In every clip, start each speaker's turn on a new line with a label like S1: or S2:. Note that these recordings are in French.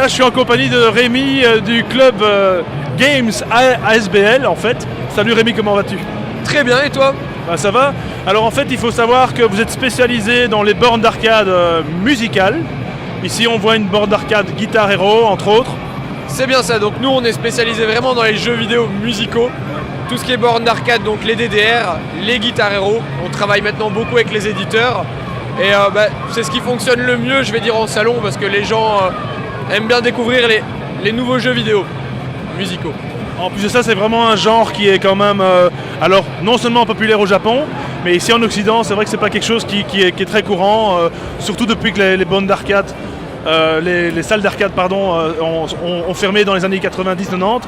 S1: Là, je suis en compagnie de Rémi du club Games ASBL, en fait. Salut Rémi, comment vas-tu?
S2: Très bien, et toi?
S1: Bah, ça va. Alors en fait, il faut savoir que vous êtes spécialisé dans les bornes d'arcade musicales. Ici, on voit une borne d'arcade Guitar Hero, entre autres.
S2: C'est bien ça, donc nous on est spécialisé vraiment dans les jeux vidéo musicaux. Tout ce qui est bornes d'arcade, donc les DDR, les Guitar Hero. On travaille maintenant beaucoup avec les éditeurs. Et c'est ce qui fonctionne le mieux, je vais dire, en salon, parce que les gens aiment bien découvrir les nouveaux jeux vidéo musicaux.
S1: En plus de ça, c'est vraiment un genre qui est quand même, alors non seulement populaire au Japon, mais ici en Occident, c'est vrai que c'est pas quelque chose qui est très courant, surtout depuis que les bornes d'arcade, les salles d'arcade pardon, ont fermé dans les années 90-90.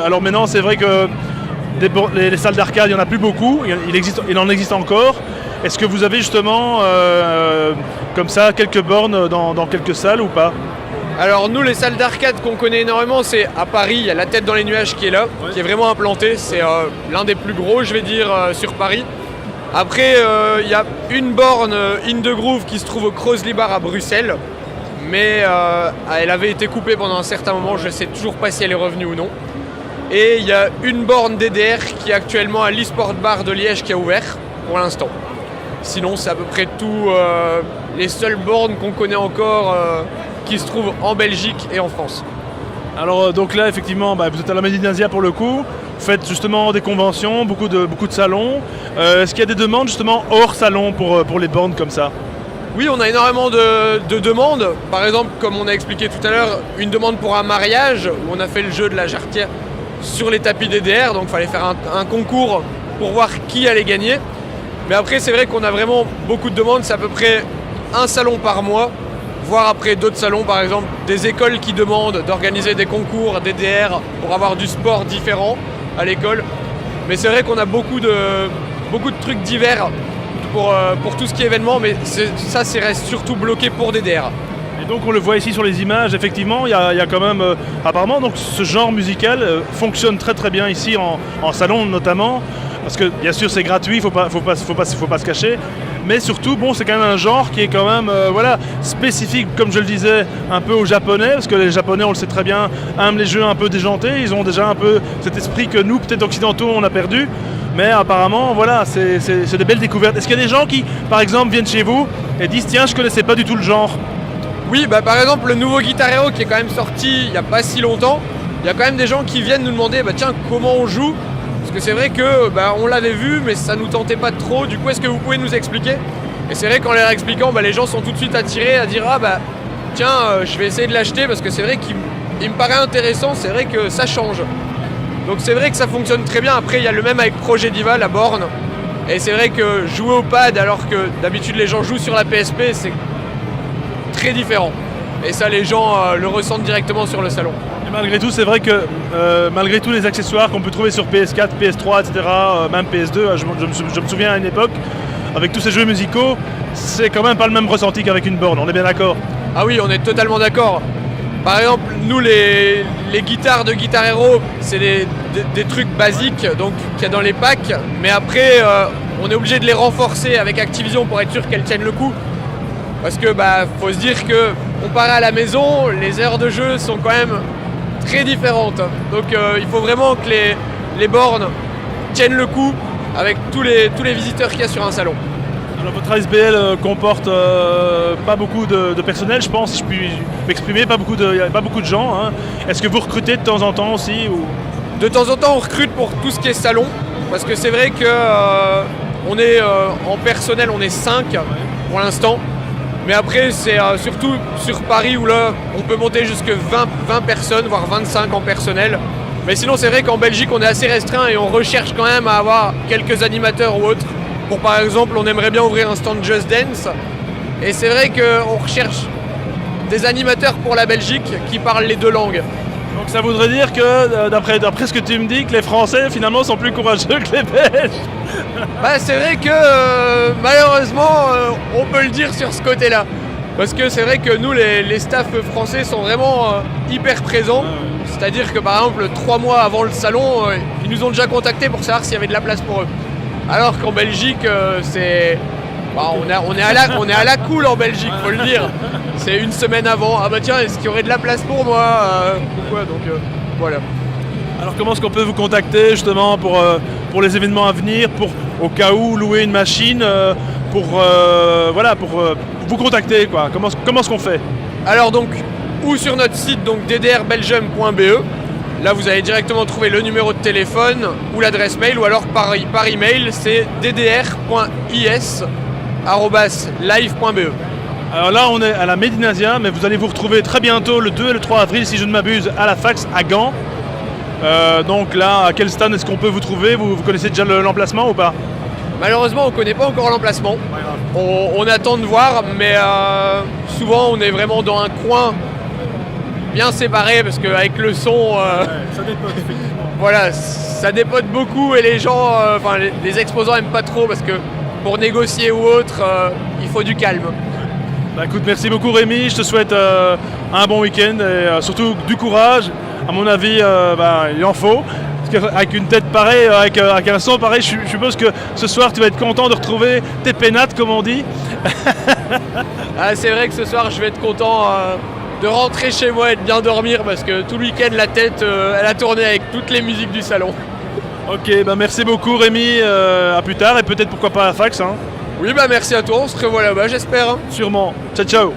S1: Alors maintenant, c'est vrai que les salles d'arcade, il n'y en a plus beaucoup, il en existe encore. Est-ce que vous avez justement comme ça quelques bornes dans quelques salles ou pas?
S2: Alors nous, les salles d'arcade qu'on connaît énormément, c'est à Paris, il y a la Tête dans les nuages qui est là, qui est vraiment implantée. C'est l'un des plus gros, je vais dire, sur Paris. Après, il y a une borne In The Groove qui se trouve au Crosley Bar à Bruxelles. Mais elle avait été coupée pendant un certain moment, je ne sais toujours pas si elle est revenue ou non. Et il y a une borne DDR qui est actuellement à l'eSport Bar de Liège qui a ouvert pour l'instant. Sinon, c'est à peu près tout les seules bornes qu'on connaît encore qui se trouvent en Belgique et en France.
S1: Alors donc là, effectivement, vous êtes à la Made in Asia pour le coup. Vous faites justement des conventions, beaucoup de salons. Est-ce qu'il y a des demandes justement hors salon pour les bornes comme ça?
S2: Oui, on a énormément de demandes. Par exemple, comme on a expliqué tout à l'heure, une demande pour un mariage où on a fait le jeu de la jarretière sur les tapis DDR. Donc il fallait faire un concours pour voir qui allait gagner. Mais après, c'est vrai qu'on a vraiment beaucoup de demandes. C'est à peu près un salon par mois, voire après d'autres salons, par exemple des écoles qui demandent d'organiser des concours DDR pour avoir du sport différent à l'école. Mais c'est vrai qu'on a beaucoup de trucs divers pour tout ce qui est événement, mais ça reste surtout bloqué pour DDR.
S1: Et donc on le voit ici sur les images, effectivement, il y a quand même, apparemment, donc ce genre musical fonctionne très très bien ici en salon notamment, parce que bien sûr c'est gratuit, faut pas se cacher, mais surtout bon, c'est quand même un genre qui est quand même spécifique, comme je le disais, un peu aux Japonais, parce que les Japonais, on le sait très bien, aiment les jeux un peu déjantés, ils ont déjà un peu cet esprit que nous, peut-être occidentaux, on a perdu. Mais apparemment, voilà, c'est des belles découvertes. Est-ce qu'il y a des gens qui, par exemple, viennent chez vous et disent « Tiens, je connaissais pas du tout le genre ».
S2: Oui, par exemple, le nouveau Guitar Hero qui est quand même sorti il n'y a pas si longtemps, il y a quand même des gens qui viennent nous demander « Tiens, comment on joue ?» Parce que c'est vrai que on l'avait vu, mais ça nous tentait pas trop. Du coup, est-ce que vous pouvez nous expliquer? Et c'est vrai qu'en leur expliquant, les gens sont tout de suite attirés à dire « Ah tiens, je vais essayer de l'acheter parce que c'est vrai qu'il me paraît intéressant, c'est vrai que ça change. » Donc c'est vrai que ça fonctionne très bien. Après, il y a le même avec Projet Diva, la borne. Et c'est vrai que jouer au pad alors que d'habitude les gens jouent sur la PSP, c'est très différent. Et ça, les gens le ressentent directement sur le salon.
S1: Et malgré tout, c'est vrai que malgré tous les accessoires qu'on peut trouver sur PS4, PS3, etc., même PS2, je me souviens à une époque, avec tous ces jeux musicaux, c'est quand même pas le même ressenti qu'avec une borne, on est bien d'accord?
S2: Ah oui, on est totalement d'accord. Par exemple, nous, les guitares de Guitar Hero, c'est des trucs basiques donc qu'il y a dans les packs. Mais après, on est obligé de les renforcer avec Activision pour être sûr qu'elles tiennent le coup. Parce que faut se dire que comparé à la maison, les heures de jeu sont quand même très différentes. Donc il faut vraiment que les bornes tiennent le coup avec tous les visiteurs qu'il y a sur un salon.
S1: Alors votre ASBL comporte pas beaucoup de personnel, je pense, si je puis m'exprimer, il n'y a pas beaucoup de gens. Hein. Est-ce que vous recrutez de temps en temps aussi ou...
S2: De temps en temps, on recrute pour tout ce qui est salon, parce que c'est vrai que on est en personnel, on est 5 pour l'instant. Mais après, c'est surtout sur Paris où là, on peut monter jusqu'à 20 personnes, voire 25 en personnel. Mais sinon, c'est vrai qu'en Belgique, on est assez restreint et on recherche quand même à avoir quelques animateurs ou autres. Pour par exemple, on aimerait bien ouvrir un stand Just Dance. Et c'est vrai qu'on recherche des animateurs pour la Belgique qui parlent les 2 langues.
S1: Donc ça voudrait dire que, d'après ce que tu me dis, que les Français finalement sont plus courageux que les Belges.
S2: C'est vrai que malheureusement, on peut le dire sur ce côté-là. Parce que c'est vrai que nous, les staffs français sont vraiment hyper présents. C'est-à-dire que par exemple, 3 mois avant le salon, ils nous ont déjà contactés pour savoir s'il y avait de la place pour eux. Alors qu'en Belgique, Bah, on est à la cool en Belgique, faut le dire. C'est une semaine avant. Ah bah tiens, est-ce qu'il y aurait de la place pour moi Pourquoi donc voilà.
S1: Alors comment est-ce qu'on peut vous contacter justement pour les événements à venir, pour au cas où louer une machine, pour vous contacter quoi. Comment est-ce qu'on fait?
S2: Alors donc, ou sur notre site donc ddrbelgium.be. Là vous allez directement trouver le numéro de téléphone ou l'adresse mail, ou alors par email c'est ddr.is@live.be.
S1: Alors là on est à la Médinasia, mais vous allez vous retrouver très bientôt le 2 et le 3 avril si je ne m'abuse à la Fax à Gand. Donc là, à quel stand est-ce qu'on peut vous trouver? Vous connaissez déjà l'emplacement ou pas?
S2: Malheureusement, on ne connaît pas encore l'emplacement. On attend de voir, mais souvent on est vraiment dans un coin bien séparé parce qu'avec le son,
S1: ça dépote effectivement.
S2: Voilà, ça dépote beaucoup et les gens, les exposants aiment pas trop parce que pour négocier ou autre, il faut du calme.
S1: Bah écoute, merci beaucoup Rémi, je te souhaite un bon week-end et surtout du courage. À mon avis, il en faut. Parce qu'avec une tête pareille, avec un son pareil, je suppose que ce soir tu vas être content de retrouver tes pénates, comme on dit.
S2: Ah, c'est vrai que ce soir je vais être content de rentrer chez moi et de bien dormir parce que tout le week-end la tête elle a tourné avec toutes les musiques du salon.
S1: Ok, merci beaucoup Rémi, à plus tard et peut-être pourquoi pas à la Fax. Hein.
S2: Oui, merci à toi, on se revoit là-bas j'espère.
S1: Sûrement. Ciao ciao.